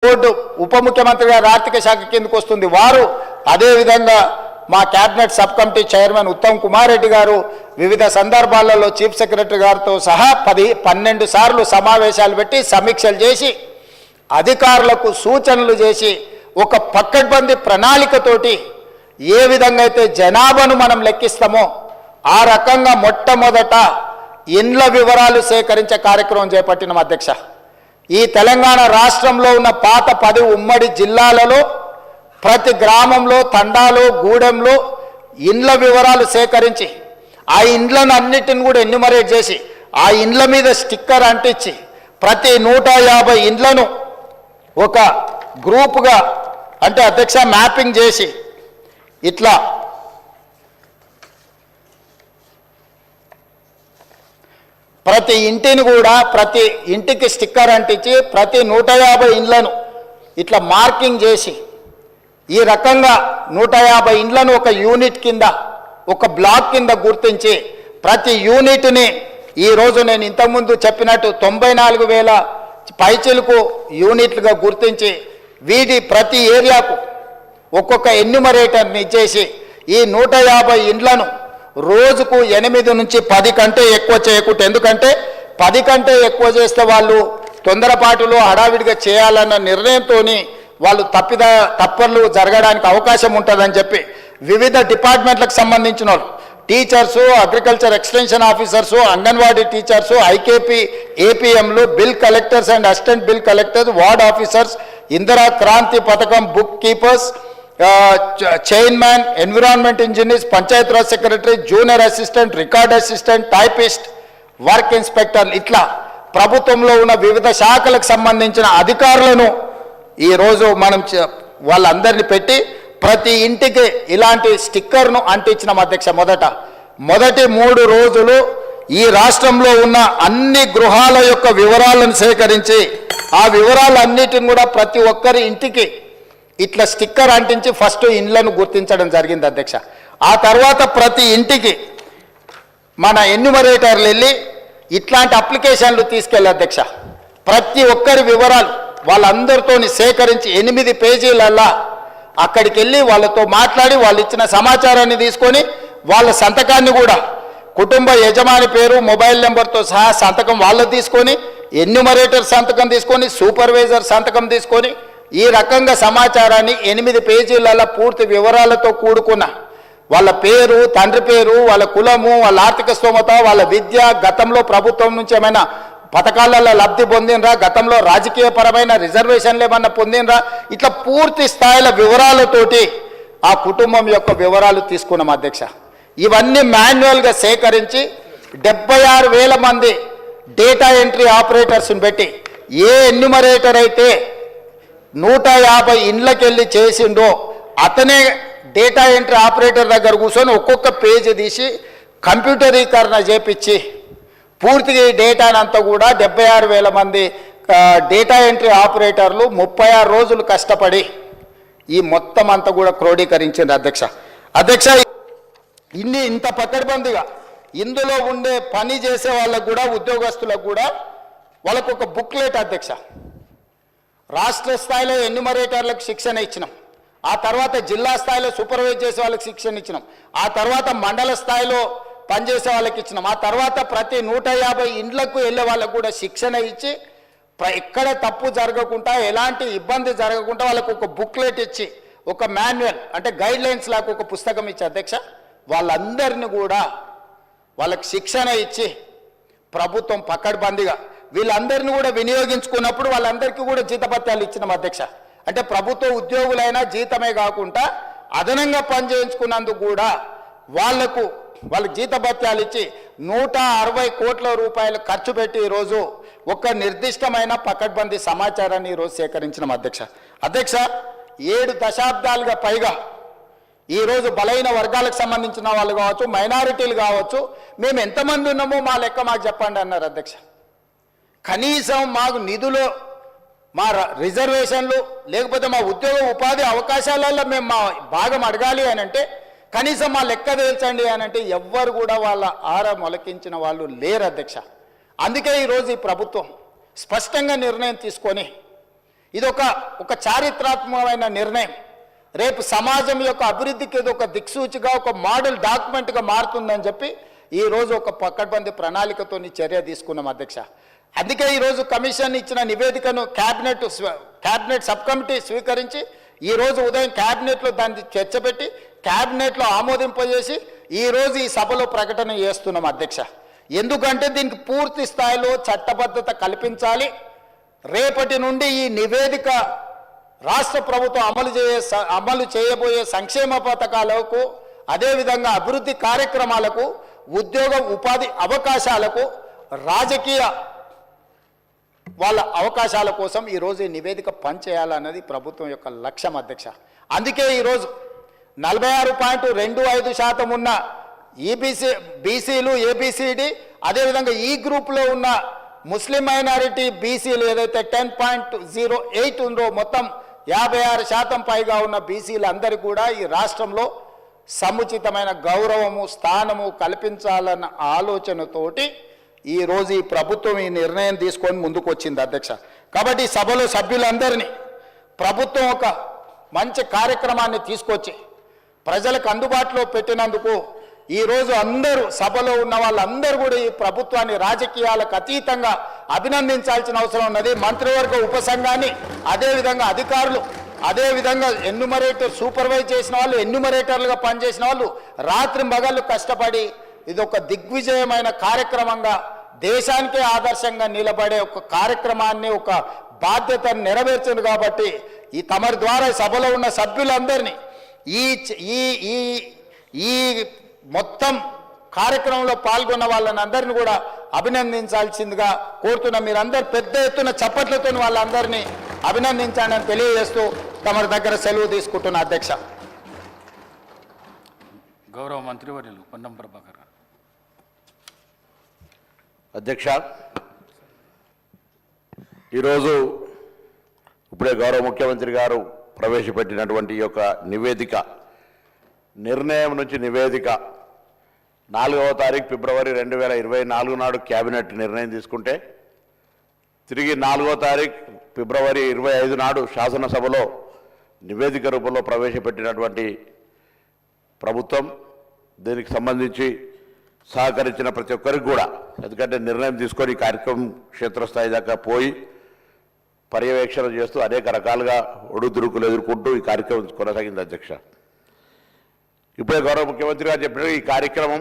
Board ఉప ముఖ్యమంత్రి గారు ఆర్థిక శాఖ కిందకు వస్తుంది వారు. అదేవిధంగా మా cabinet sub committee chairman Uttam Kumar Reddy గారు వివిధ సందర్భాలలో చీఫ్ సెక్రటరీ గారితో సహా 12 సార్లు సమావేశాలు పెట్టి సమీక్షలు చేసి అధికారులకు సూచనలు చేసి ఒక పక్కడ్బందీ ప్రణాళికతోటి ఏ విధంగా అయితే జనాభాను మనం లెక్కిస్తామో ఆ రకంగా మొట్టమొదట ఇండ్ల వివరాలు సేకరించే కార్యక్రమం చేపట్టిన అధ్యక్ష. ఈ తెలంగాణ రాష్ట్రంలో ఉన్న పాత 10 ఉమ్మడి జిల్లాలలో ప్రతి గ్రామంలో తండాలో గూడెంలో ఇండ్ల వివరాలు సేకరించి ఆ ఇండ్లను అన్నిటిని కూడా ఎన్యుమరేట్ చేసి ఆ ఇండ్ల మీద స్టిక్కర్ అంటించి ప్రతి 150 ఇండ్లను ఒక గ్రూపుగా అంటే అధ్యక్ష మ్యాపింగ్ చేసి ఇట్లా ప్రతి ఇంటిని కూడా ప్రతి ఇంటికి స్టిక్కర్ అంటించి ప్రతి 150 ఇండ్లను ఇట్లా మార్కింగ్ చేసి ఈ రకంగా 150 ఇండ్లను ఒక యూనిట్ కింద ఒక బ్లాక్ కింద గుర్తించి ప్రతి యూనిట్ని ఈరోజు నేను ఇంతకుముందు చెప్పినట్టు 94,000 పైచిలకు యూనిట్లుగా గుర్తించి వీటి ప్రతి ఏరియాకు ఒక్కొక్క ఎన్యుమరేటర్ని ఇచ్చేసి ఈ 150 ఇండ్లను రోజుకు 8 నుంచి 10 కంటే ఎక్కువ చేయకూడదు. ఎందుకంటే 10 కంటే ఎక్కువ చేస్తే వాళ్ళు తొందరపాటులో హడావిడిగా చేయాలన్న నిర్ణయంతో వాళ్ళు తప్పర్లు జరగడానికి అవకాశం ఉంటుందని చెప్పి వివిధ డిపార్ట్మెంట్లకు సంబంధించిన వాళ్ళు teachers, agriculture extension officers, anganwadi teachers, IKP ఏపీఎంలు, bill collectors and assistant bill collectors, ward officers, Indira Kranti పథకం book keepers, chairman, environment engineers, Panchayatiraj secretary, junior assistant, record assistant, typist, work inspector ఇట్లా ప్రభుత్వంలో ఉన్న వివిధ శాఖలకు సంబంధించిన అధికారులను ఈరోజు మనం వాళ్ళందరినీ పెట్టి ప్రతి ఇంటికి ఇలాంటి స్టిక్కర్ను అంటించిన అధ్యక్ష. మొదటి 3 రోజులు ఈ రాష్ట్రంలో ఉన్న అన్ని గృహాల యొక్క వివరాలను సేకరించి ఆ వివరాలన్నిటిని కూడా ప్రతి ఒక్కరి ఇంటికి ఇట్లా స్టిక్కర్ అంటించి ఫస్ట్ ఇండ్లను గుర్తించడం జరిగింది అధ్యక్ష. ఆ తర్వాత ప్రతి ఇంటికి మన ఎన్యుమరేటర్లు వెళ్ళి ఇట్లాంటి అప్లికేషన్లు తీసుకెళ్ళి అధ్యక్ష ప్రతి ఒక్కరి వివరాలు వాళ్ళందరితో సేకరించి 8 పేజీలల్లా అక్కడికి వెళ్ళి వాళ్ళతో మాట్లాడి వాళ్ళు ఇచ్చిన సమాచారాన్ని తీసుకొని వాళ్ళ సంతకాన్ని కూడా కుటుంబ యజమాని పేరు మొబైల్ నెంబర్తో సహా సంతకం వాళ్ళు తీసుకొని ఎన్యుమరేటర్ సంతకం తీసుకొని సూపర్వైజర్ సంతకం తీసుకొని ఈ రకంగా సమాచారాన్ని 8 పేజీలలో పూర్తి వివరాలతో కూడుకున్న వాళ్ళ పేరు, తండ్రి పేరు, వాళ్ళ కులము, వాళ్ళ ఆర్థిక స్తోమత, వాళ్ళ విద్య, గతంలో ప్రభుత్వం నుంచి ఏమైనా పథకాలలో లబ్ధి పొందినరా, గతంలో రాజకీయ పరమైన రిజర్వేషన్లు ఏమన్నా పొందినరా, ఇట్లా పూర్తి స్థాయిల వివరాలతోటి ఆ కుటుంబం యొక్క వివరాలు తీసుకున్నాం అధ్యక్ష. ఇవన్నీ మాన్యువల్గా సేకరించి 76,000 మంది డేటా ఎంట్రీ ఆపరేటర్స్ని పెట్టి ఏ ఎన్యుమరేటర్ అయితే 150 ఇండ్లకి వెళ్ళి చేసిండో అతనే డేటా ఎంట్రీ ఆపరేటర్ దగ్గర కూర్చొని ఒక్కొక్క పేజీ తీసి కంప్యూటరీకరణ చేపించి పూర్తిగా ఈ డేటానంతా కూడా 76,000 మంది డేటా ఎంట్రీ ఆపరేటర్లు 36 రోజులు కష్టపడి ఈ మొత్తం అంతా కూడా క్రోడీకరించింది అధ్యక్ష. ఇంత పకడ్బందీగా ఇందులో ఉండే పని చేసే వాళ్ళకు కూడా ఉద్యోగస్తులకు కూడా వాళ్ళకు ఒక బుక్లెట్ అధ్యక్ష. రాష్ట్ర స్థాయిలో ఎన్యుమరేటర్లకు శిక్షణ ఇచ్చినాం, ఆ తర్వాత జిల్లా స్థాయిలో సూపర్వైజ్ చేసే వాళ్ళకి శిక్షణ ఇచ్చినాం, ఆ తర్వాత మండల స్థాయిలో పనిచేసే వాళ్ళకి ఇచ్చినాం, ఆ తర్వాత ప్రతి 150 ఇండ్లకు వెళ్ళే వాళ్ళకు కూడా శిక్షణ ఇచ్చి ఎక్కడ తప్పు జరగకుండా ఎలాంటి ఇబ్బంది జరగకుండా వాళ్ళకు ఒక బుక్లెట్ ఇచ్చి ఒక మాన్యువల్ అంటే గైడ్ లైన్స్ లాగా ఒక పుస్తకం ఇచ్చి అధ్యక్ష వాళ్ళందరినీ కూడా వాళ్ళకి శిక్షణ ఇచ్చి ప్రభుత్వం పకడ్బందీగా వీళ్ళందరినీ కూడా వినియోగించుకున్నప్పుడు వాళ్ళందరికీ కూడా జీతభత్యాలు ఇచ్చినాం అధ్యక్ష. అంటే ప్రభుత్వ ఉద్యోగులైనా జీతమే కాకుండా అదనంగా పనిచేయించుకున్నందుకు కూడా వాళ్ళకు జీతభత్యాలు ఇచ్చి 160 కోట్ల రూపాయలు ఖర్చు పెట్టి ఈరోజు ఒక నిర్దిష్టమైన పకడ్బందీ సమాచారాన్ని ఈరోజు సేకరించిన అధ్యక్ష 7 దశాబ్దాలుగా పైగా ఈరోజు బలైన వర్గాలకు సంబంధించిన వాళ్ళు కావచ్చు, మైనారిటీలు కావచ్చు, మేము ఎంతమంది ఉన్నామో మా లెక్క మాకు చెప్పండి అన్నారు అధ్యక్ష. కనీసం మాకు నిధులు, మా రిజర్వేషన్లు లేకపోతే మా ఉద్యోగ ఉపాధి అవకాశాలలో మేము మా భాగం అడగాలి అని అంటే కనీసం మా లెక్క తేల్చండి అని అంటే ఎవ్వరు కూడా వాళ్ళ మొలకించిన వాళ్ళు లేరు అధ్యక్ష. అందుకే ఈరోజు ఈ ప్రభుత్వం స్పష్టంగా నిర్ణయం తీసుకొని ఇది ఒక చారిత్రాత్మకమైన నిర్ణయం. రేపు సమాజం యొక్క అభివృద్ధికి ఇది ఒక దిక్సూచిగా, ఒక మోడల్ డాక్యుమెంట్గా మారుతుందని చెప్పి ఈరోజు ఒక పకడ్బందీ ప్రణాళికతో చర్య తీసుకున్నాం అధ్యక్ష. అందుకే ఈరోజు కమిషన్ ఇచ్చిన నివేదికను క్యాబినెట్ సబ్ కమిటీ స్వీకరించి ఈరోజు ఉదయం క్యాబినెట్లో దాన్ని చర్చపెట్టి క్యాబినెట్లో ఆమోదింపజేసి ఈరోజు ఈ సభలో ప్రకటన చేస్తున్నాం అధ్యక్ష. ఎందుకంటే దీనికి పూర్తి స్థాయిలో చట్టబద్ధత కల్పించాలి. రేపటి నుండి ఈ నివేదిక రాష్ట్ర ప్రభుత్వం అమలు చేయబోయే సంక్షేమ పథకాలకు, అదేవిధంగా అభివృద్ధి కార్యక్రమాలకు, ఉద్యోగ ఉపాధి అవకాశాలకు, రాజకీయ వాళ్ళ అవకాశాల కోసం ఈరోజు ఈ నివేదిక పనిచేయాలన్నది ప్రభుత్వం యొక్క లక్ష్యం అధ్యక్ష. అందుకే ఈరోజు 46.25% ఉన్న బీసీలు, ఏబిసిడి, అదేవిధంగా ఈ గ్రూప్లో ఉన్న ముస్లిం మైనారిటీ బీసీలు ఏదైతే 10.08 ఉందో, మొత్తం 56% పైగా ఉన్న బీసీలు అందరికీ కూడా ఈ రాష్ట్రంలో సముచితమైన గౌరవము, స్థానము కల్పించాలన్న ఆలోచనతోటి ఈరోజు ఈ ప్రభుత్వం ఈ నిర్ణయం తీసుకొని ముందుకు వచ్చింది అధ్యక్ష. కాబట్టి ఈ సభలో సభ్యులందరినీ ప్రభుత్వం ఒక మంచి కార్యక్రమాన్ని తీసుకొచ్చి ప్రజలకు అందుబాటులో పెట్టినందుకు ఈరోజు అందరూ సభలో ఉన్న వాళ్ళందరూ కూడా ఈ ప్రభుత్వాన్ని రాజకీయాలకు అతీతంగా అభినందించాల్సిన అవసరం ఉన్నది. మంత్రివర్గ ఉపసంఘాన్ని, అదేవిధంగా అధికారులు, అదేవిధంగా సూపర్వైజ్ చేసిన వాళ్ళు, ఎన్యూమరేటర్లుగా పనిచేసిన వాళ్ళు రాత్రి మగళ్ళు కష్టపడి ఇది ఒక దిగ్విజయమైన కార్యక్రమంగా, దేశానికే ఆదర్శంగా నిలబడే ఒక కార్యక్రమాన్ని, ఒక బాధ్యతను నెరవేర్చింది. కాబట్టి ఈ తమరి ద్వారా సభలో ఉన్న సభ్యులందరినీ ఈ మొత్తం కార్యక్రమంలో పాల్గొన్న వాళ్ళని అందరినీ కూడా అభినందించాల్సిందిగా కోరుతున్నా. మీరందరూ పెద్ద ఎత్తున చప్పట్లతో వాళ్ళందరినీ అభినందించాలని తెలియజేస్తూ తమరి దగ్గర సెలవు తీసుకుంటున్న అధ్యక్ష. గౌరవ మంత్రివర్యులు పొన్నం ప్రభాకర్ గారు. అధ్యక్ష, ఈరోజు ఇప్పుడే గౌరవ ముఖ్యమంత్రి గారు ప్రవేశపెట్టినటువంటి ఈ యొక్క నివేదిక, నిర్ణయం నుంచి నివేదిక 4వ తారీఖు ఫిబ్రవరి 2024 నాడు క్యాబినెట్ నిర్ణయం తీసుకుంటే, తిరిగి 4వ తారీఖు ఫిబ్రవరి 25 నాడు శాసనసభలో నివేదిక రూపంలో ప్రవేశపెట్టినటువంటి ప్రభుత్వం, దీనికి సంబంధించి సహకరించిన ప్రతి ఒక్కరికి కూడా, ఎందుకంటే నిర్ణయం తీసుకొని కార్యక్రమం క్షేత్రస్థాయి దాకా పోయి పర్యవేక్షణ చేస్తూ అనేక రకాలుగా ఒడుదుడుకులు ఎదుర్కొంటూ ఈ కార్యక్రమం కొనసాగింది అధ్యక్ష. ఇప్పుడే గౌరవ ముఖ్యమంత్రి గారు చెప్పిన ఈ కార్యక్రమం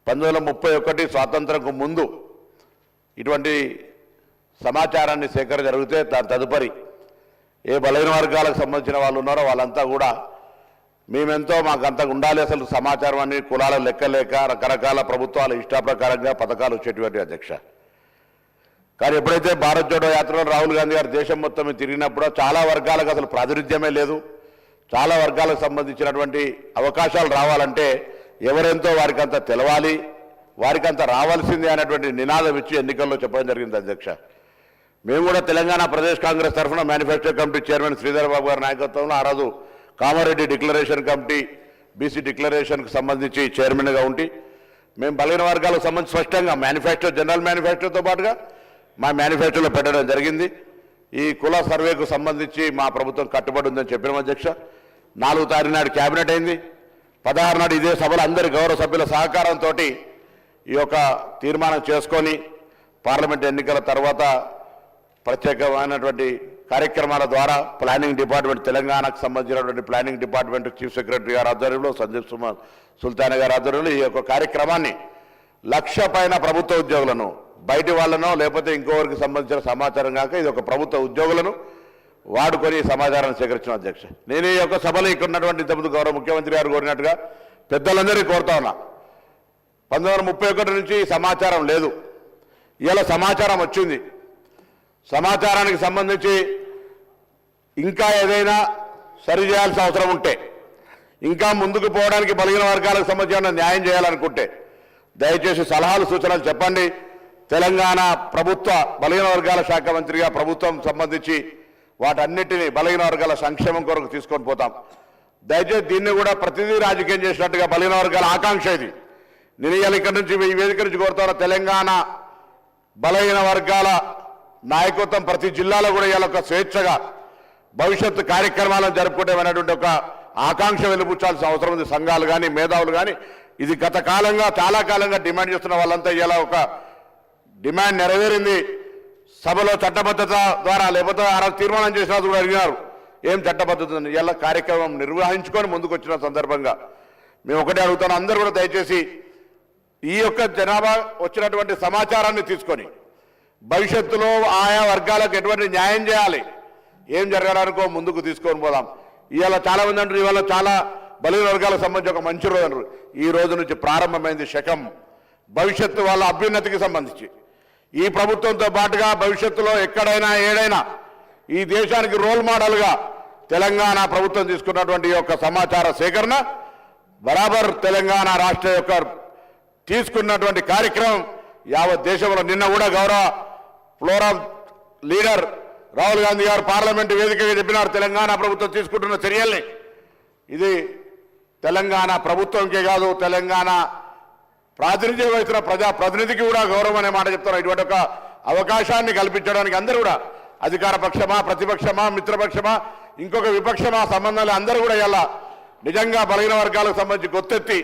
1931 స్వాతంత్రంకు ముందు ఇటువంటి సమాచారాన్ని సేకరణ జరిగితే దాని తదుపరి ఏ బలహీన వర్గాలకు సంబంధించిన వాళ్ళు ఉన్నారో వాళ్ళంతా కూడా మేమెంతో మాకంత ఉండాలి అసలు సమాచారం అని కులాల లెక్కలేక రకరకాల ప్రభుత్వాల ఇష్టాప్రకారంగా పథకాలు వచ్చేటువంటి అధ్యక్ష. కానీ ఎప్పుడైతే భారత్ జోడో యాత్రలో రాహుల్ గాంధీ గారు దేశం మొత్తం తిరిగినప్పుడు చాలా వర్గాలకు అసలు ప్రాతినిధ్యమే లేదు, చాలా వర్గాలకు సంబంధించినటువంటి అవకాశాలు రావాలంటే ఎవరెంతో వారికంత తెలవాలి, వారికంత రావాల్సిందే అనేటువంటి నినాదం ఇచ్చి ఎన్నికల్లో చెప్పడం జరిగింది అధ్యక్ష. మేము కూడా తెలంగాణ ప్రదేశ్ కాంగ్రెస్ తరఫున manifesto committee chairman Sridhar Babu గారి నాయకత్వంలో ఆ రోజు కామారెడ్డి డిక్లరేషన్ కమిటీ, బీసీ డిక్లరేషన్కి సంబంధించి చైర్మన్గా ఉండి మేము బలహీన వర్గాలకు సంబంధించి స్పష్టంగా మేనిఫెస్టో, జనరల్ మేనిఫెస్టోతో పాటుగా మా మేనిఫెస్టోలో పెట్టడం జరిగింది. ఈ కుల సర్వేకు సంబంధించి మా ప్రభుత్వం కట్టుబడి ఉందని చెప్పిన అధ్యక్ష. 4వ తారీఖు నాడు క్యాబినెట్ అయింది. 16 నాడు ఇదే సభలో అందరి గౌరవ సభ్యుల సహకారంతో ఈ యొక్క తీర్మానం చేసుకొని పార్లమెంట్ ఎన్నికల తర్వాత ప్రత్యేకమైనటువంటి కార్యక్రమాల ద్వారా ప్లానింగ్ డిపార్ట్మెంట్, తెలంగాణకు సంబంధించినటువంటి ప్లానింగ్ డిపార్ట్మెంట్ చీఫ్ సెక్రటరీ గారి ఆధ్వర్యంలో, సందీప్ సుల్తాన్ గారి ఆధ్వర్యంలో ఈ యొక్క కార్యక్రమాన్ని 1,00,000 పైన ప్రభుత్వ ఉద్యోగులను, బయటి వాళ్ళనో లేకపోతే ఇంకోవరికి సంబంధించిన సమాచారం కాక ఇది ఒక ప్రభుత్వ ఉద్యోగులను వాడుకొని సమాచారాన్ని సేకరించిన అధ్యక్ష. నేను ఈ యొక్క సభలో ఇక్కడ ఉన్నటువంటి ఇంతకుముందు గౌరవ ముఖ్యమంత్రి గారు కోరినట్టుగా పెద్దలందరినీ కోరుతా ఉన్నా. 1931 నుంచి సమాచారం లేదు, ఇలా సమాచారం వచ్చింది. సమాచారానికి సంబంధించి ఇంకా ఏదైనా సరిచేయాల్సిన అవసరం ఉంటే, ఇంకా ముందుకు పోవడానికి బలహీన వర్గాలకు సంబంధించిన న్యాయం చేయాలనుకుంటే దయచేసి సలహాలు, సూచనలు చెప్పండి. తెలంగాణ ప్రభుత్వ బలహీన వర్గాల శాఖ మంత్రిగా ప్రభుత్వం సంబంధించి వాటన్నిటినీ బలహీన వర్గాల సంక్షేమం కొరకు తీసుకొని పోతాం. దయచేసి దీన్ని కూడా ప్రతిదీ రాజకీయం చేసినట్టుగా బలహీన వర్గాల ఆకాంక్ష ఇది. నేను ఇక్కడి నుంచి ఈ వేదిక నుంచి కోరుతాను, తెలంగాణ బలహీన వర్గాల నాయకత్వం ప్రతి జిల్లాలో కూడా ఇవాళ ఒక స్వేచ్ఛగా భవిష్యత్తు కార్యక్రమాలను జరుపుకుంటామనేటువంటి ఒక ఆకాంక్ష వెలుపుచ్చాల్సిన అవసరం ఉంది. సంఘాలు కానీ మేధావులు కానీ ఇది గత కాలంగా చాలా కాలంగా డిమాండ్ చేస్తున్న వాళ్ళంతా ఇలా ఒక డిమాండ్ నెరవేరింది. సభలో చట్టబద్ధత ద్వారా లేకపోతే ఆ రోజు తీర్మానం చేసినా కూడా అడిగినారు ఏం చట్టబద్ధత ఇలా కార్యక్రమం నిర్వహించుకొని ముందుకు వచ్చిన సందర్భంగా మేము ఒకటే అడుగుతాను, అందరూ కూడా దయచేసి ఈ యొక్క జనాభా వచ్చినటువంటి సమాచారాన్ని తీసుకొని భవిష్యత్తులో ఆయా వర్గాలకు ఎటువంటి న్యాయం చేయాలి, ఏం జరగడానికో ముందుకు తీసుకొని పోదాం. ఇవాళ చాలా మంది అంటారు ఇవాళ చాలా బలహీన వర్గాలకు సంబంధించి ఒక మంచి రోజు అంటారు. ఈ రోజు నుంచి ప్రారంభమైంది శకం భవిష్యత్తు వాళ్ళ అభ్యున్నతికి సంబంధించి. ఈ ప్రభుత్వంతో పాటుగా భవిష్యత్తులో ఎక్కడైనా ఏడైనా ఈ దేశానికి రోల్ మోడల్గా తెలంగాణ ప్రభుత్వం తీసుకున్నటువంటి యొక్క సమాచార సేకరణ బరాబర్ తెలంగాణ రాష్ట్ర యొక్క తీసుకున్నటువంటి కార్యక్రమం యావత్ దేశంలో నిన్న కూడా గౌరవ ఫ్లోరం లీడర్ రాహుల్ గాంధీ గారు పార్లమెంటు వేదికగా చెప్పినారు తెలంగాణ ప్రభుత్వం తీసుకుంటున్న చర్యల్ని. ఇది తెలంగాణ ప్రభుత్వంకే కాదు తెలంగాణ ప్రాతినిధ్యం వహిస్తున్న ప్రజాప్రతినిధికి కూడా గౌరవం అనే మాట చెప్తున్నారు. ఇటువంటి ఒక అవకాశాన్ని కల్పించడానికి అందరూ కూడా అధికార పక్షమా ప్రతిపక్షమా మిత్రపక్షమా ఇంకొక విపక్షమా సంబంధాలు అందరూ కూడా ఇలా నిజంగా బలహీన వర్గాలకు సంబంధించి గొత్తెత్తి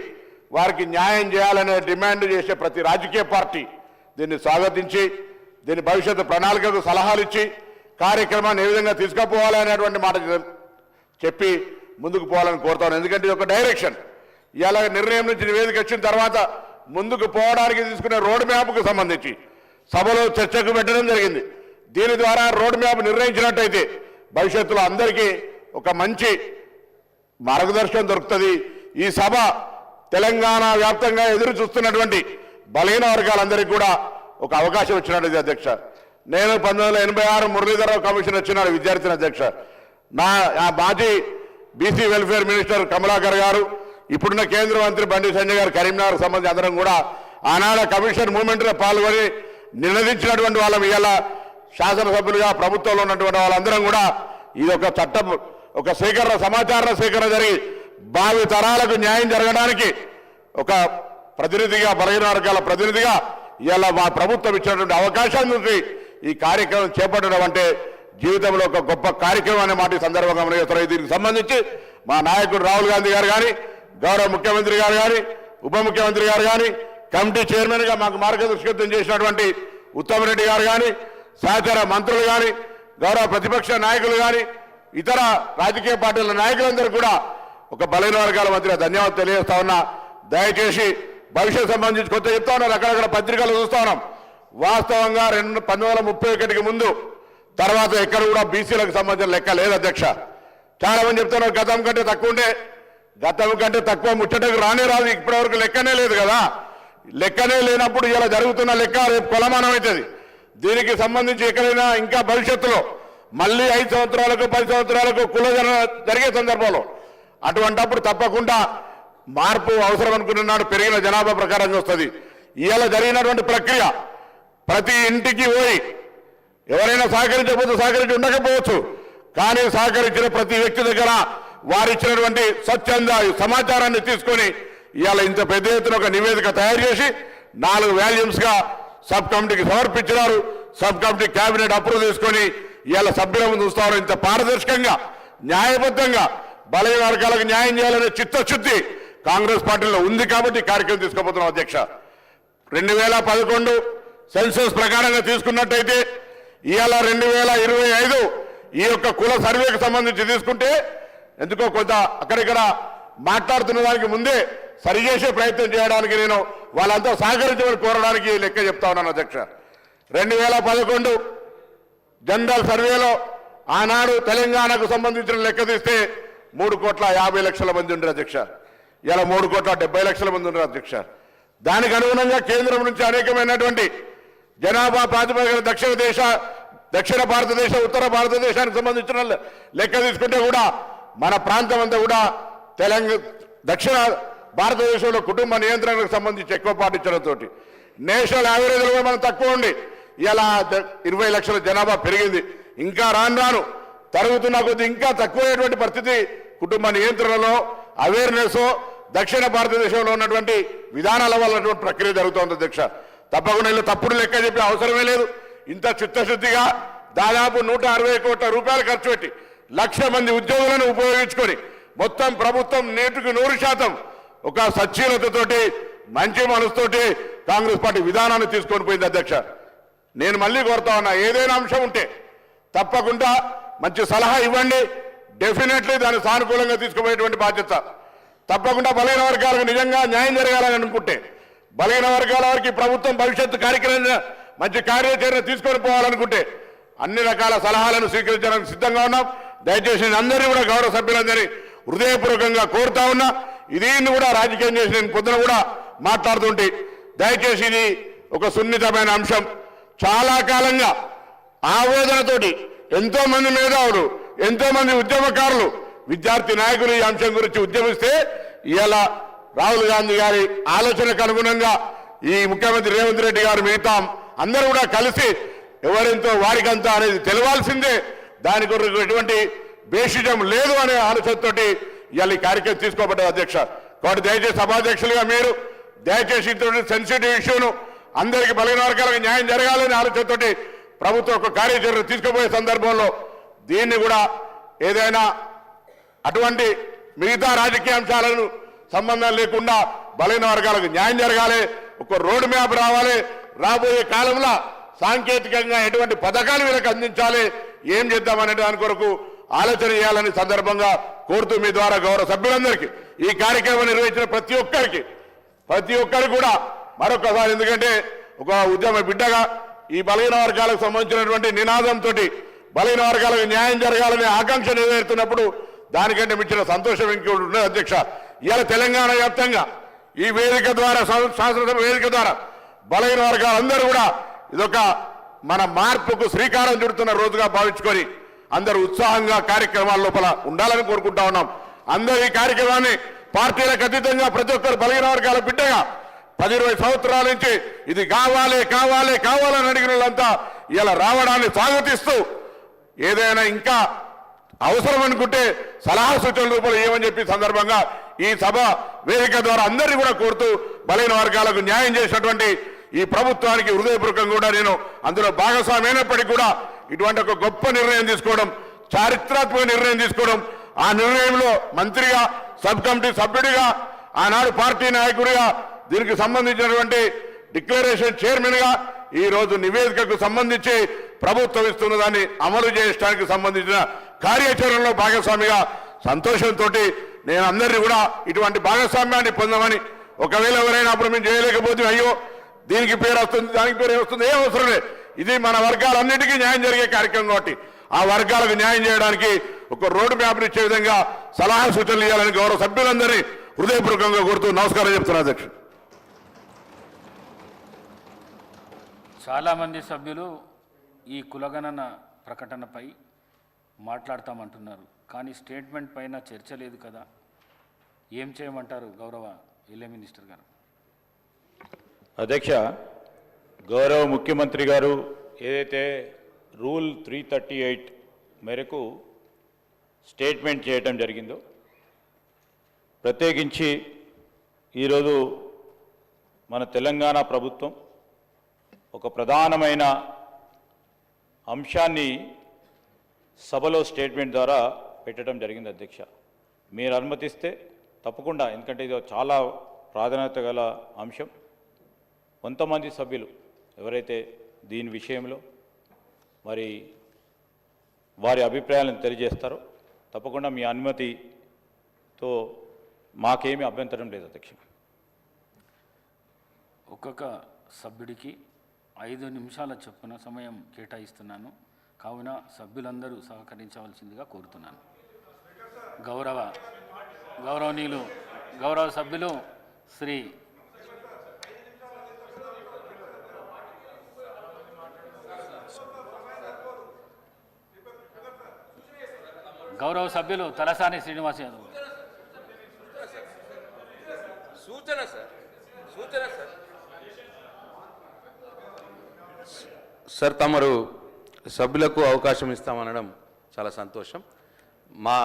వారికి న్యాయం చేయాలనే డిమాండ్ చేసే ప్రతి రాజకీయ పార్టీ దీన్ని స్వాగతించి దీని భవిష్యత్తు ప్రణాళికకు సలహాలు ఇచ్చి కార్యక్రమాన్ని ఏ విధంగా తీసుకుపోవాలనేటువంటి మాట చెప్పి ముందుకు పోవాలని కోరుతాను. ఎందుకంటే ఇది ఒక డైరెక్షన్. ఇలా నిర్ణయం నుంచి నివేదిక వచ్చిన తర్వాత ముందుకు పోవడానికి తీసుకునే రోడ్ మ్యాప్కు సంబంధించి సభలో చర్చకు పెట్టడం జరిగింది. దీని ద్వారా రోడ్ మ్యాప్ నిర్ణయించినట్టయితే భవిష్యత్తులో అందరికీ ఒక మంచి మార్గదర్శనం దొరుకుతుంది. ఈ సభ తెలంగాణ వ్యాప్తంగా ఎదురు చూస్తున్నటువంటి బలహీన వర్గాలందరికీ కూడా ఒక అవకాశం ఇచ్చినట్టు అధ్యక్ష. నేను 1986 మురళీధరరావు కమిషన్ వచ్చినాడు విద్యార్థిని అధ్యక్ష. నా మాజీ బీసీ వెల్ఫేర్ మినిస్టర్ కమలాకర్ గారు, ఇప్పుడున్న కేంద్ర మంత్రి బండి సంజయ్ గారు కరీంనగర్ సంబంధించి అందరం కూడా ఆనాడ కమిషన్ మూవ్మెంట్లో పాల్గొని నినదించినటువంటి వాళ్ళం. ఇవాళ శాసనసభ్యులుగా ప్రభుత్వంలో ఉన్నటువంటి వాళ్ళందరం కూడా ఇది ఒక చట్టం ఒక సేకరణ సమాచార సేకరణ జరిగి భావి తరాలకు న్యాయం జరగడానికి ఒక ప్రతినిధిగా బలహీన వర్గాల ప్రతినిధిగా ఇవాళ మా ప్రభుత్వం ఇచ్చినటువంటి అవకాశాన్ని చూసి ఈ కార్యక్రమం చేపట్టడం అంటే జీవితంలో ఒక గొప్ప కార్యక్రమం అనే మాట ఈ సందర్భంగా మనం దీనికి సంబంధించి మా నాయకుడు రాహుల్ గాంధీ గారు కానీ గౌరవ ముఖ్యమంత్రి గారు కానీ ఉప ముఖ్యమంత్రి గారు కానీ కమిటీ చైర్మన్గా మాకు మార్గదర్శకత్వం చేసినటువంటి ఉత్తమ్ రెడ్డి గారు కానీ సహచర మంత్రులు కానీ గౌరవ ప్రతిపక్ష నాయకులు కానీ ఇతర రాజకీయ పార్టీల నాయకులందరూ కూడా ఒక బలహీన వర్గాల మధ్య ధన్యవాదాలు తెలియజేస్తా ఉన్నా. దయచేసి భవిష్యత్ సంబంధించి కొత్త చెప్తా ఉన్నారు, రకరకాల పత్రికలు చూస్తా ఉన్నాం. వాస్తవంగా 1931కి ముందు తర్వాత ఎక్కడ కూడా బీసీలకు సంబంధించిన లెక్క లేదు అధ్యక్ష. చాలా మంది చెప్తున్నారు గతం కంటే తక్కువ ఉంటే, గతం కంటే తక్కువ ముచ్చటకు రానే రాదు. ఇప్పటివరకు లెక్కనే లేదు కదా. లెక్కనే లేనప్పుడు ఇలా జరుగుతున్న లెక్క రేపు కొలమానం అవుతుంది. దీనికి సంబంధించి ఎక్కడైనా ఇంకా భవిష్యత్తులో మళ్ళీ 5 సంవత్సరాలకు 10 సంవత్సరాలకు కులగణన జరిగే సందర్భంలో అటువంటప్పుడు తప్పకుండా మార్పు అవసరం అనుకున్నాడు. పెరిగిన జనాభా ప్రకారంగా వస్తుంది. ఇవాళ జరిగినటువంటి ప్రక్రియ ప్రతి ఇంటికి పోయి ఎవరైనా సహకరించకపోతే సహకరించి ఉండకపోవచ్చు, కానీ సహకరించిన ప్రతి వ్యక్తి దగ్గర వారిచ్చినటువంటి స్వచ్ఛంద సమాచారాన్ని తీసుకొని ఇవాళ ఇంత పెద్ద ఎత్తున ఒక నివేదిక తయారు చేసి 4 వాల్యూమ్స్గా సబ్ కమిటీకి సమర్పించినారు. సబ్ కమిటీ కేబినెట్ అప్రూవ్ చేసుకొని ఇవాళ సభ్యుల ముందు చూస్తారు. ఇంత పారదర్శకంగా న్యాయబద్ధంగా బలహీన వర్గాలకు న్యాయం చేయాలనే చిత్తశుద్ధి కాంగ్రెస్ పార్టీలో ఉంది కాబట్టి కార్యక్రమం తీసుకోబోతున్నాం అధ్యక్ష. 2011 సెన్సస్ ప్రకారంగా తీసుకున్నట్టయితే ఇవాళ 2025 ఈ యొక్క కుల సర్వేకి సంబంధించి తీసుకుంటే ఎందుకో కొంత అక్కడిక్కడ మాట్లాడుతున్న దానికి ముందే సరిచేసే ప్రయత్నం చేయడానికి నేను వాళ్ళంతా సహకరించమని కోరడానికి లెక్క చెప్తా ఉన్నాను అధ్యక్ష. 2011 జనరల్ సర్వేలో ఆనాడు తెలంగాణకు సంబంధించిన లెక్క తీస్తే 3,50,00,000 మంది ఉండరు అధ్యక్ష. ఇలా 3,70,00,000 మంది ఉండరు అధ్యక్ష. దానికి అనుగుణంగా కేంద్రం నుంచి అనేకమైనటువంటి జనాభా ప్రాతిపదికన దక్షిణ భారతదేశ ఉత్తర భారతదేశానికి సంబంధించిన లెక్క తీసుకుంటే కూడా మన ప్రాంతం అంతా కూడా దక్షిణ భారతదేశంలో కుటుంబ నియంత్రణకు సంబంధించి ఎక్కువ పాటించడంతో నేషనల్ యావరేజ్లో మనం తక్కువ ఉండి ఇలా 20 లక్షల జనాభా పెరిగింది. ఇంకా రాను తరుగుతున్న కొద్ది ఇంకా తక్కువైనటువంటి పరిస్థితి కుటుంబ నియంత్రణలో అవేర్నెస్ దక్షిణ భారతదేశంలో ఉన్నటువంటి విధానాల వల్ల ప్రక్రియ జరుగుతోంది అధ్యక్ష. తప్పకుండా ఇలా తప్పుడు లెక్క చెప్పే అవసరమే లేదు. ఇంత చిత్తశుద్ధిగా దాదాపు 160 కోట్ల రూపాయలు ఖర్చు పెట్టి 1,00,000 మంది ఉద్యోగులను ఉపయోగించుకొని మొత్తం ప్రభుత్వం 100% ఒక సచ్చీలతతోటి మంచి మనసుతోటి కాంగ్రెస్ పార్టీ విధానాన్ని తీసుకొని పోయింది అధ్యక్ష. నేను మళ్ళీ కోరుతా ఉన్నా, ఏదైనా అంశం ఉంటే తప్పకుండా మంచి సలహా ఇవ్వండి. డెఫినెట్లీ దాన్ని సానుకూలంగా తీసుకుపోయేటువంటి బాధ్యత. తప్పకుండా బలహీన వర్గాలకు నిజంగా న్యాయం జరగాలని అనుకుంటే, బలహీన వర్గాల వారికి ప్రభుత్వం భవిష్యత్తు కార్యక్రమం మంచి కార్యాచరణ తీసుకొని పోవాలనుకుంటే అన్ని రకాల సలహాలను స్వీకరించడానికి సిద్ధంగా ఉన్నాం. దయచేసి అందరినీ కూడా గౌరవ సభ్యులందరినీ హృదయపూర్వకంగా కోరుతా ఉన్నా. దీన్ని కూడా రాజకీయం చేసి నేను పొద్దున కూడా మాట్లాడుతుంటే, దయచేసి ఇది ఒక సున్నితమైన అంశం. చాలా కాలంగా ఆవేదనతోటి ఎంతో మంది మేధావులు, ఎంతో మంది ఉద్యమకారులు, విద్యార్థి నాయకులు ఈ అంశం గురించి ఉద్యమిస్తే ఇలా రాహుల్ గాంధీ గారి ఆలోచనకు అనుగుణంగా ఈ ముఖ్యమంత్రి రేవంత్ రెడ్డి గారు మిగతా అందరూ కూడా కలిసి ఎవరెంతో వారికంతా అనేది తెలవాల్సిందే. దాని కొరకు ఎటువంటి బేషిజం లేదు అనే ఆలోచనతోటి ఇవాళ ఈ కార్యక్రమం తీసుకోబడ్డది అధ్యక్ష. కాబట్టి దయచేసి సభాధ్యక్షులుగా మీరు దయచేసి ఇటువంటి సెన్సిటివ్ ఇష్యూను అందరికీ బలహీన వర్గాలకు న్యాయం జరగాలనే ఆలోచనతోటి ప్రభుత్వం ఒక కార్యాచరణ తీసుకుపోయే సందర్భంలో దీన్ని కూడా ఏదైనా అటువంటి మిగతా రాజకీయ అంశాలను సంబంధం లేకుండా బలహీన వర్గాలకు న్యాయం జరగాలి, ఒక రోడ్ మ్యాప్ రావాలి. రాబోయే కాలంలో సాంకేతికంగా ఎటువంటి పథకాలు వీళ్ళకి అందించాలి, ఏం చేద్దామనే దాని కొరకు ఆలోచన చేయాలని సందర్భంగా కోరుతూ మీ ద్వారా గౌరవ సభ్యులందరికీ ఈ కార్యక్రమం నిర్వహించిన ప్రతి ఒక్కరికి కూడా మరొకసారి, ఎందుకంటే ఒక ఉద్యమ బిడ్డగా ఈ బలహీన వర్గాలకు సంబంధించినటువంటి నినాదంతో బలహీన వర్గాలకు న్యాయం జరగాలనే ఆకాంక్ష నెరవేరుతున్నప్పుడు దానికంటే మించిన సంతోషం ఇంకోటి ఉండదు అధ్యక్ష. ఇవాళ తెలంగాణ వ్యాప్తంగా ఈ వేదిక ద్వారా, శాసనసభ వేదిక ద్వారా బలహీన వర్గాలందరూ కూడా ఇదొక మన మార్పుకు శ్రీకారం చుడుతున్న రోజుగా భావించుకొని అందరూ ఉత్సాహంగా కార్యక్రమాల లోపల ఉండాలని కోరుకుంటా ఉన్నాం. అందరూ ఈ కార్యక్రమాన్ని పార్టీలకు అతీతంగా ప్రతి ఒక్కరు బలహీన వర్గాల బిడ్డగా 10-20 సంవత్సరాల నుంచి ఇది కావాలి కావాలని అడిగిన వాళ్ళంతా ఇలా రావడాన్ని స్వాగతిస్తూ ఏదైనా ఇంకా అవసరం అనుకుంటే సలహా సూచనల రూపంలో ఏమని చెప్పి సందర్భంగా ఈ సభ వేదిక ద్వారా అందరినీ కూడా కోరుతూ బలహీన వర్గాలకు న్యాయం చేసినటువంటి ఈ ప్రభుత్వానికి హృదయపూర్వకంగా కూడా నేను అందులో భాగస్వామి అయినప్పటికీ కూడా ఇటువంటి ఒక గొప్ప నిర్ణయం తీసుకోవడం, చారిత్రాత్మక నిర్ణయం తీసుకోవడం, ఆ నిర్ణయంలో మంత్రిగా, సబ్ కమిటీ సభ్యుడిగా, ఆనాడు పార్టీ నాయకుడిగా, దీనికి సంబంధించినటువంటి డిక్లరేషన్ చైర్మన్గా ఈ రోజు నివేదికకు సంబంధించి ప్రభుత్వం ఇస్తున్న దాన్ని అమలు చేయడానికి సంబంధించిన కార్యాచరణలో భాగస్వామిగా సంతోషంతో నేను అందరినీ కూడా ఇటువంటి భాగస్వామ్యాన్ని పొందమని, ఒకవేళ ఎవరైనా అప్పుడు మేము చేయలేకపోతే అయ్యో దీనికి పేరు వస్తుంది దానికి పేరు వస్తుంది ఏం అవసరం లేదు, ఇది మన వర్గాలన్నిటికీ న్యాయం జరిగే కార్యక్రమం కాబట్టి ఆ వర్గాలకు న్యాయం చేయడానికి ఒక రోడ్డు మ్యాప్ని ఇచ్చే విధంగా సలహా సూచనలు ఇవ్వాలని గౌరవ సభ్యులందరినీ హృదయపూర్వకంగా కోరుతూ నమస్కారం చెప్తున్నా అధ్యక్షుడు. చాలామంది సభ్యులు ఈ కులగణన ప్రకటనపై మాట్లాడతామంటున్నారు, కానీ స్టేట్మెంట్ పైన చర్చ లేదు కదా, ఏం చేయమంటారు గౌరవ ఎల్ఏ మినిస్టర్ గారు? అధ్యక్ష, గౌరవ ముఖ్యమంత్రి గారు ఏదైతే రూల్ 338 మేరకు స్టేట్మెంట్ చేయడం జరిగిందో, ప్రత్యేకించి ఈరోజు మన తెలంగాణ ప్రభుత్వం ఒక ప్రధానమైన అంశాన్ని సభలో స్టేట్మెంట్ ద్వారా పెట్టడం జరిగింది అధ్యక్ష. మీరు అనుమతిస్తే తప్పకుండా, ఎందుకంటే ఇది చాలా ప్రాధాన్యత గల అంశం. కొంతమంది సభ్యులు ఎవరైతే దీని విషయంలో మరి వారి అభిప్రాయాలను తెలియజేస్తారో తప్పకుండా మీ అనుమతితో మాకేమీ అభ్యంతరం లేదు అధ్యక్ష. ఒక్కొక్క సభ్యుడికి 5 నిమిషాల చొప్పున సమయం కేటాయిస్తున్నాను, కావున సభ్యులందరూ సహకరించవలసిందిగా కోరుతున్నాను. గౌరవనీయులు గౌరవ సభ్యులు శ్రీ గౌరవ సభ్యులు తలసాని శ్రీనివాస్ యాదవ్. సూచన సార్. సార్, తమరు సభ్యులకు అవకాశం ఇస్తామనడం చాలా సంతోషం. మా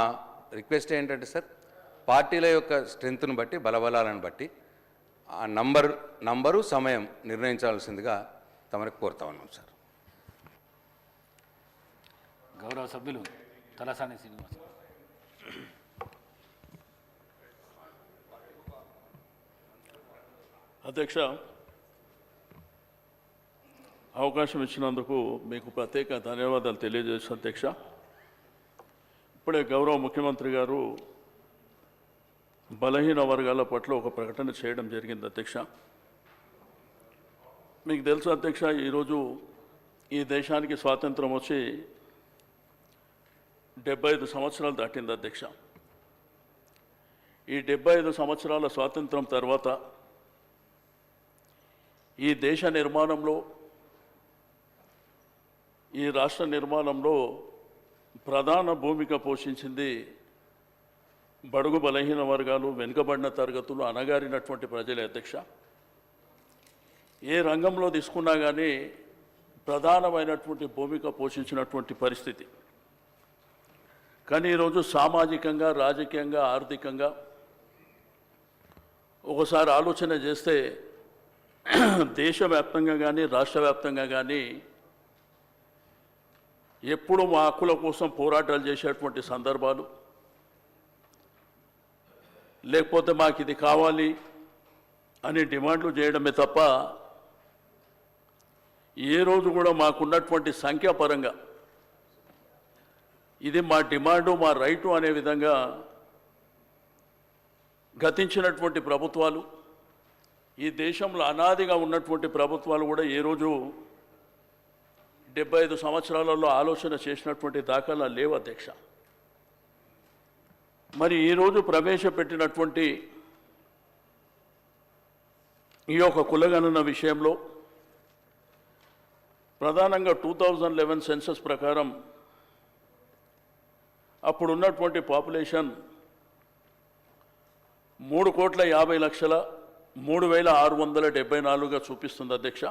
రిక్వెస్ట్ ఏంటంటే సార్, పార్టీల యొక్క స్ట్రెంగ్త్ను బట్టి, బలబలాలను బట్టి ఆ నంబరు సమయం నిర్ణయించాల్సిందిగా తమరికి కోరుతా ఉన్నాం సార్. గౌరవ సభ్యులు తలసాని శ్రీనివాస్. అధ్యక్ష, అవకాశం ఇచ్చినందుకు మీకు ప్రత్యేక ధన్యవాదాలు తెలియజేస్తాను అధ్యక్ష. ఇప్పుడే గౌరవ ముఖ్యమంత్రి గారు బలహీన వర్గాల పట్ల ఒక ప్రకటన చేయడం జరిగింది అధ్యక్ష. మీకు తెలుసు అధ్యక్ష, ఈరోజు ఈ దేశానికి స్వాతంత్రం వచ్చి 75 సంవత్సరాలు దాటింది అధ్యక్ష. ఈ 75 సంవత్సరాల స్వాతంత్రం తర్వాత ఈ దేశ నిర్మాణంలో, ఈ రాష్ట్ర నిర్మాణంలో ప్రధాన భూమిక పోషించింది బడుగు బలహీన వర్గాలు, వెనుకబడిన తరగతులు, అణగారినటువంటి ప్రజలే అధ్యక్ష. ఏ రంగంలో తీసుకున్నా కానీ ప్రధానమైనటువంటి భూమిక పోషించినటువంటి పరిస్థితి. కానీ ఈరోజు సామాజికంగా, రాజకీయంగా, ఆర్థికంగా ఒకసారి ఆలోచన చేస్తే దేశవ్యాప్తంగా కానీ రాష్ట్ర వ్యాప్తంగా కానీ ఎప్పుడు మా హక్కుల కోసం పోరాటాలు చేసేటువంటి సందర్భాలు, లేకపోతే మాకు ఇది కావాలి అని డిమాండ్లు చేయడమే తప్ప ఏ రోజు కూడా మాకున్నటువంటి సంఖ్యాపరంగా ఇది మా డిమాండు, మా రైటు అనే విధంగా గతించినటువంటి ప్రభుత్వాలు, ఈ దేశంలో అనాదిగా ఉన్నటువంటి ప్రభుత్వాలు కూడా ఏ రోజు 75 సంవత్సరాలలో ఆలోచన చేసినటువంటి దాఖలా లేవు అధ్యక్ష. మరి ఈరోజు ప్రవేశపెట్టినటువంటి ఈ యొక్క కులగణన విషయంలో ప్రధానంగా 2011 సెన్సస్ ప్రకారం అప్పుడున్నటువంటి పాపులేషన్ 3,50,03,674గా చూపిస్తుంది అధ్యక్ష.